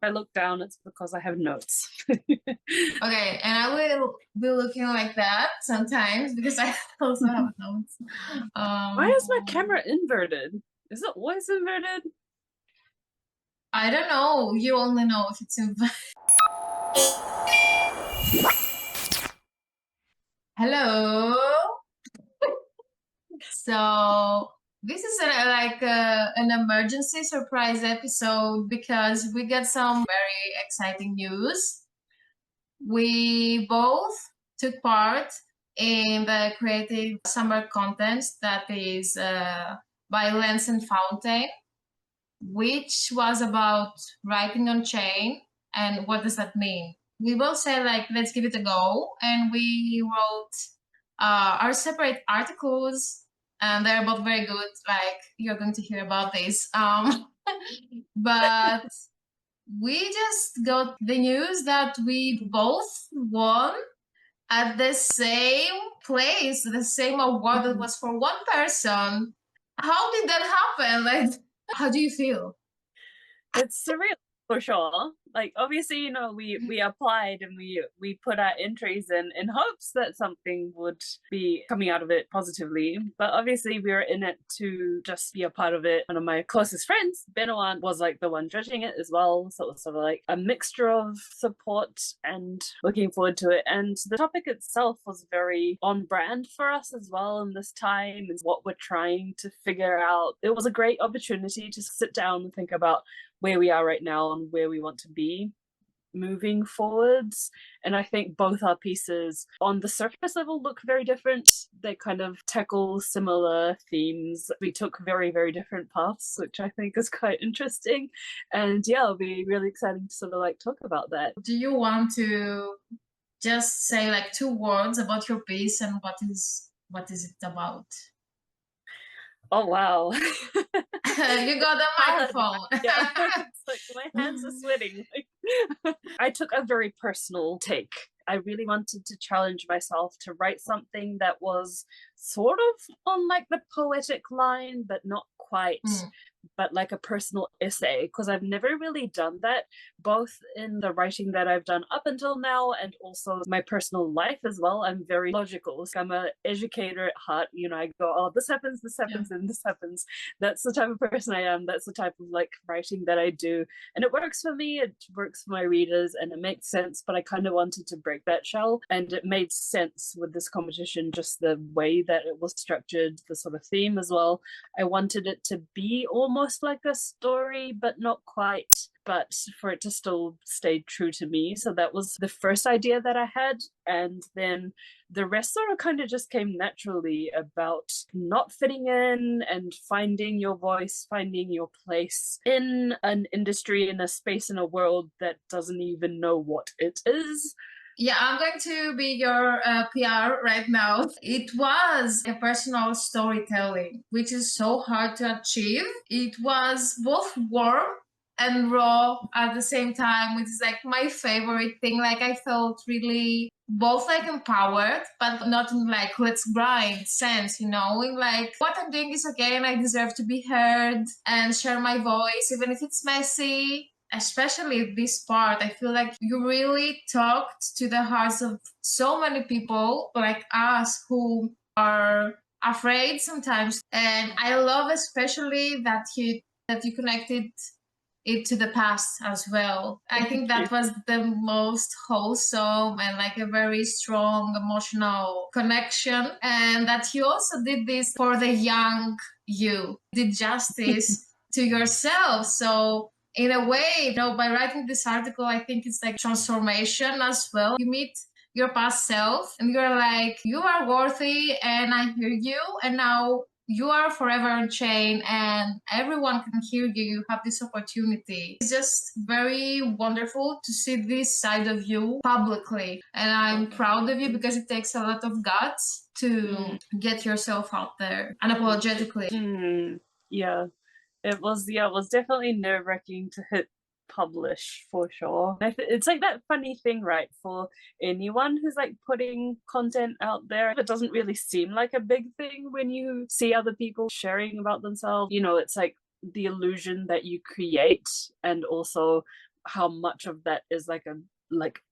I look down, it's because I have notes. Okay, and I will be looking like that sometimes because I also have notes. Why is my Um, camera inverted? Is it always inverted? I don't know. You only know if it's in. Hello. So this is an emergency surprise episode because we got some very exciting news. We both took part in the creative summer contest that is by Lens and Fountain, which was about writing on chain. And what does that mean? We both said, like, let's give it a go. And we wrote our separate articles, and they're both very good. Like, you're going to hear about this. But we just got the news that we both won at the same place, the same award that was for one person. How did that happen? Like, how do you feel? It's surreal for sure. Like obviously, we applied and we put our entries in hopes that something would be coming out of it positively. But obviously we were in it to just be a part of it. One of my closest friends, Benoit, was like the one judging it as well. So it was sort of like a mixture of support and looking forward to it. And the topic itself was very on brand for us as well in this time, is what we're trying to figure out. It was a great opportunity to sit down and think about where we are right now and where we want to be moving forwards. And I think both our pieces on the surface level look very different. They kind of tackle similar themes. We took very, very different paths, which I think is quite interesting. And yeah, it'll be really exciting to sort of like talk about that. Do you want to just say like two words about your piece and what is it about? Oh wow. You got the Hard. microphone. Yeah. It's like my hands are sweating. I took a very personal take. I really wanted to challenge myself to write something that was sort of on like the poetic line, but not quite, Mm. but like a personal essay, because I've never really done that, both in the writing that I've done up until now and also my personal life as well. I'm very logical. So I'm an educator at heart. I go, oh, this Yeah. happens, and this happens. That's the type of person I am. That's the type of like writing that I do. And it works for me, it works for my readers, and it makes sense. But I kind of wanted to break that shell, and it made sense with this competition, just the way that it was structured, the sort of theme as well. I wanted it to be almost like a story, but not quite, but for it to still stay true to me. So that was the first idea that I had. And then the rest sort of kind of just came naturally about not fitting in and finding your voice, finding your place in an industry, in a space, in a world that doesn't even know what it is. Yeah, I'm going to be your PR right now. It was a personal storytelling, which is so hard to achieve. It was both warm and raw at the same time, which is like my favorite thing. Like I felt really both like empowered, but not in like let's grind sense, in like what I'm doing is okay and I deserve to be heard and share my voice, even if it's messy. Especially this part, I feel like you really talked to the hearts of so many people like us who are afraid sometimes. And I love especially that you connected it to the past as well. I Thank think you. that was the most wholesome and like a very strong emotional connection. And that you also did this for the young you, did justice to yourself. So in a way, by writing this article, I think it's like transformation as well. You meet your past self and you're like, you are worthy and I hear you. And now you are forever on chain and everyone can hear you. You have this opportunity. It's just very wonderful to see this side of you publicly. And I'm proud of you because it takes a lot of guts to get yourself out there unapologetically. Yeah. It was definitely nerve-wracking to hit publish for sure. It's like that funny thing, right? For anyone who's like putting content out there, it doesn't really seem like a big thing when you see other people sharing about themselves. It's like the illusion that you create, and also how much of that is like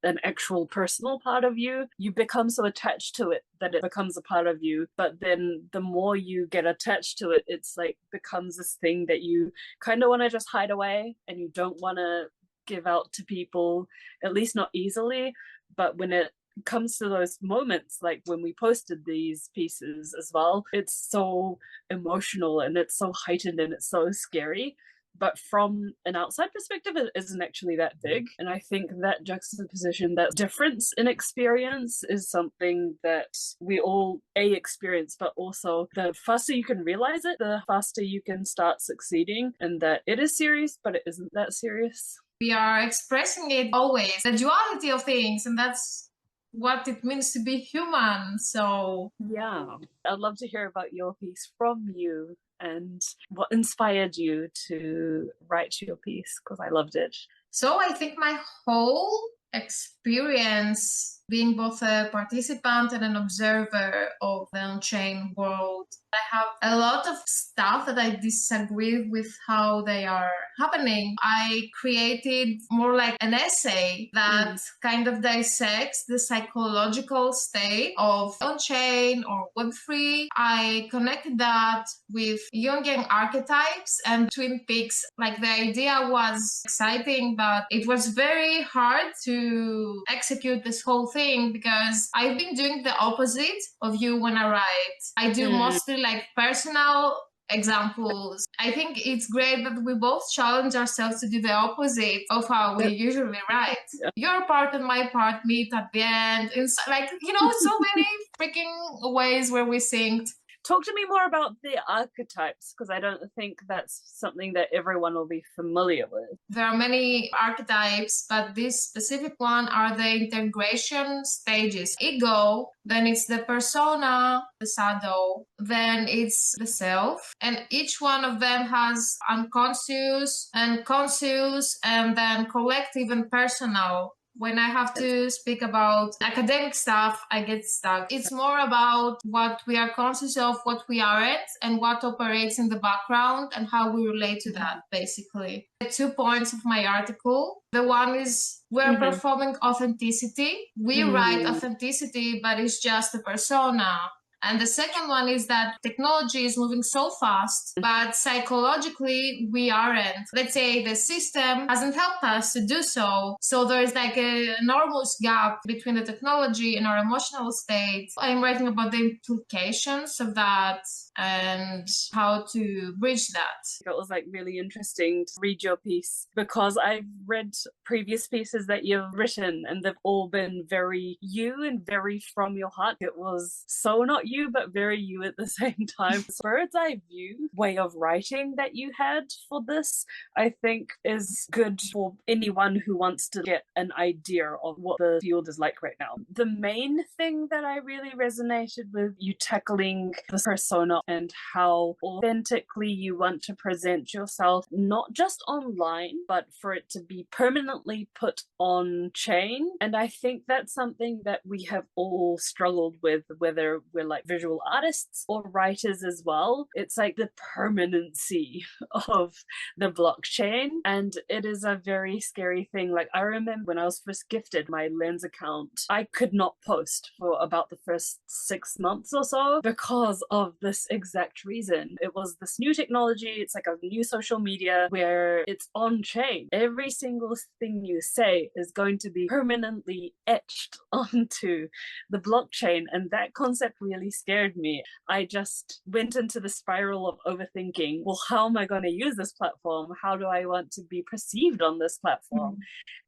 an actual personal part of you, you become so attached to it that it becomes a part of you. But then the more you get attached to it, it's like becomes this thing that you kind of want to just hide away, and you don't want to give out to people, at least not easily. But when it comes to those moments, like when we posted these pieces as well, it's so emotional and it's so heightened and it's so scary. But from an outside perspective, it isn't actually that big. And I think that juxtaposition, that difference in experience, is something that we all experience, but also the faster you can realize it, the faster you can start succeeding, and that it is serious, but it isn't that serious. We are expressing it always, the duality of things, and that's what it means to be human. So yeah, I'd love to hear about your piece from you and what inspired you to write your piece, because I loved it. So I think my whole experience being both a participant and an observer of the on-chain world, I have a lot of stuff that I disagree with how they are happening. I created more like an essay that kind of dissects the psychological state of on-chain or Web3. I connected that with Jungian archetypes and Twin Peaks. Like, the idea was exciting, but it was very hard to execute this whole thing because I've been doing the opposite of you when I write. I do mostly like personal examples. I think it's great that we both challenge ourselves to do the opposite of how we usually write. Your part and my part meet at the end. It's like, so many freaking ways where we synced. Talk to me more about the archetypes, because I don't think that's something that everyone will be familiar with. There are many archetypes, but this specific one are the integration stages. Ego, then it's the persona, the shadow, then it's the self. And each one of them has unconscious and conscious, and then collective and personal. When I have to speak about academic stuff, I get stuck. It's more about what we are conscious of, what we aren't, and what operates in the background and how we relate to that, basically. The 2 points of my article. The one is we're performing authenticity. We write authenticity, but it's just a persona. And the second one is that technology is moving so fast, but psychologically we aren't. Let's say the system hasn't helped us to do so. So there's like an enormous gap between the technology and our emotional state. I'm writing about the implications of that and how to bridge that. It was like really interesting to read your piece, because I've read previous pieces that you've written and they've all been very you and very from your heart. It was so not you, but very you at the same time. This bird's eye view way of writing that you had for this, I think, is good for anyone who wants to get an idea of what the field is like right now. The main thing that I really resonated with you tackling the persona and how authentically you want to present yourself, not just online, but for it to be permanently put on chain. And I think that's something that we have all struggled with, whether we're like visual artists or writers as well. It's like the permanency of the blockchain, and it is a very scary thing. Like, I remember when I was first gifted my Lens account, I could not post for about the first 6 months or so because of this exact reason. It was this new technology. It's like a new social media where it's on chain. Every single thing you say is going to be permanently etched onto the blockchain, and that concept really scared me. I just went into the spiral of overthinking, well, how am I going to use this platform? How do I want to be perceived on this platform?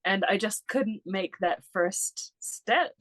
And I just couldn't make that first step.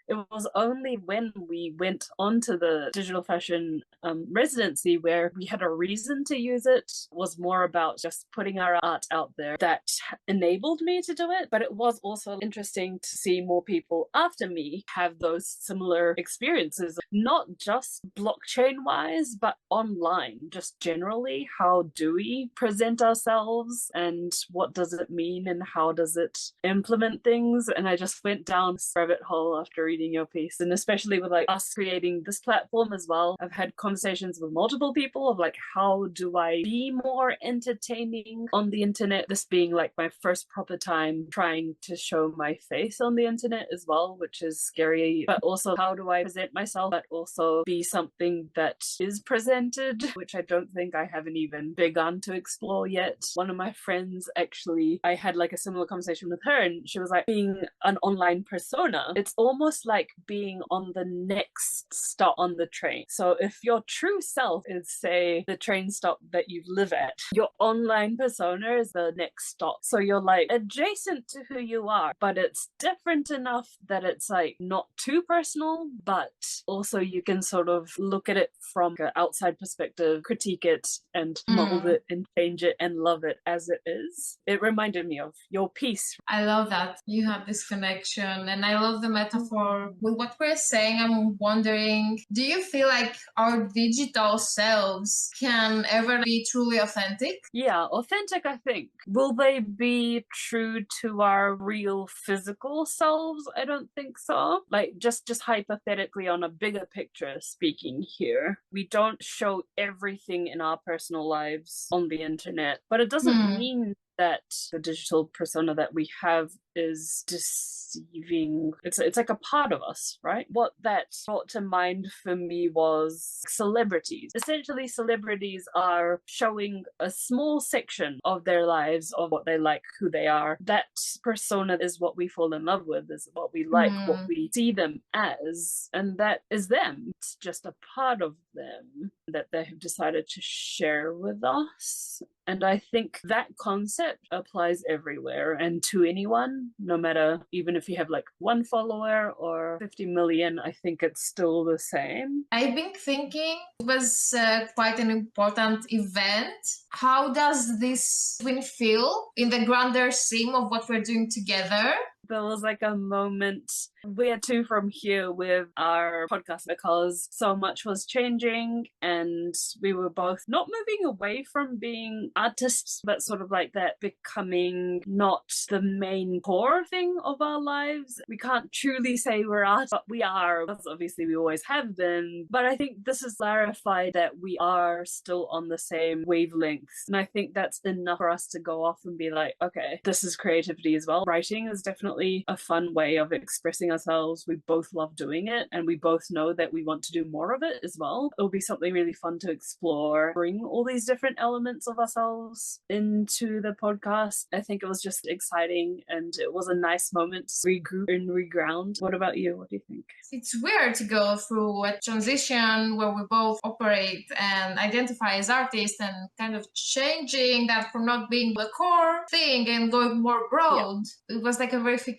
It was only when we went on to the digital fashion residency where we had a reason to use it, was more about just putting our art out there, that enabled me to do it. But it was also interesting to see more people after me have those similar experiences, not just blockchain wise, but online, just generally. How do we present ourselves and what does it mean and how does it implement things? And I just went down this rabbit hole after reading your piece. And especially with like us creating this platform as well, I've had conversations with multiple people of like, how do I be more entertaining on the internet? This being like my first proper time trying to show my face on the internet as well, which is scary. But also, how do I present myself, but also be something that is presented, which I don't think I haven't even begun to explore yet. One of my friends, actually, I had like a similar conversation with her, and she was like, being an online persona, it's almost like being on the next stop on the train. So if your true self is, say, the train stop that you live at, your online persona is the next stop. So you're like adjacent to who you are, but it's different enough that it's like not too personal, but also you can sort of look at it from an outside perspective, critique it and mold it and change it and love it as it is. It reminded me of your piece. I love that you have this connection, and I love the metaphor with what we're saying. I'm wondering, do you feel like our digital selves can ever be truly authentic? Yeah, authentic, I think. Will they be true to our real physical selves? I don't think so. Like just hypothetically on a bigger picture speaking here, we don't show everything in our personal lives on the internet, but it doesn't mean that the digital persona that we have is deceiving. It's like a part of us, right? What that brought to mind for me was celebrities. Essentially, celebrities are showing a small section of their lives, of what they like, who they are. That persona is what we fall in love with, is what we like, what we see them as, and that is them. It's just a part of them that they have decided to share with us. And I think that concept applies everywhere and to anyone, no matter, even if you have like one follower or 50 million, I think it's still the same. I've been thinking it was quite an important event. How does this win feel in the grander scheme of what we're doing together? There was like a moment where to from here with our podcast because so much was changing and we were both not moving away from being artists, but sort of like that becoming not the main core thing of our lives. We can't truly say we're artists, but we are. That's obviously we always have been. But I think this has clarified that we are still on the same wavelengths. And I think that's enough for us to go off and be like, okay, this is creativity as well. Writing is definitely a fun way of expressing ourselves. We both love doing it and we both know that we want to do more of it as well. It'll be something really fun to explore, bring all these different elements of ourselves into the podcast. I think it was just exciting and it was a nice moment to regroup and reground. What about you? What do you think? It's weird to go through a transition where we both operate and identify as artists and kind of changing that from not being the core thing and going more broad. Yeah. It was like a verification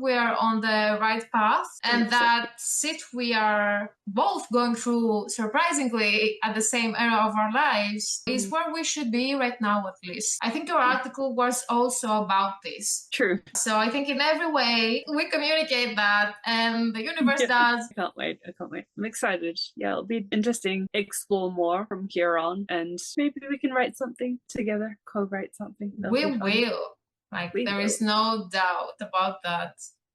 we are on the right path, and that we are both going through surprisingly at the same era of our lives is where we should be right now, at least. I think your article was also about this. True. So I think in every way we communicate that and the universe does. I can't wait. I'm excited. Yeah, it'll be interesting. Explore more from here on and maybe we can write something together, co-write something. We will. There is no doubt about that.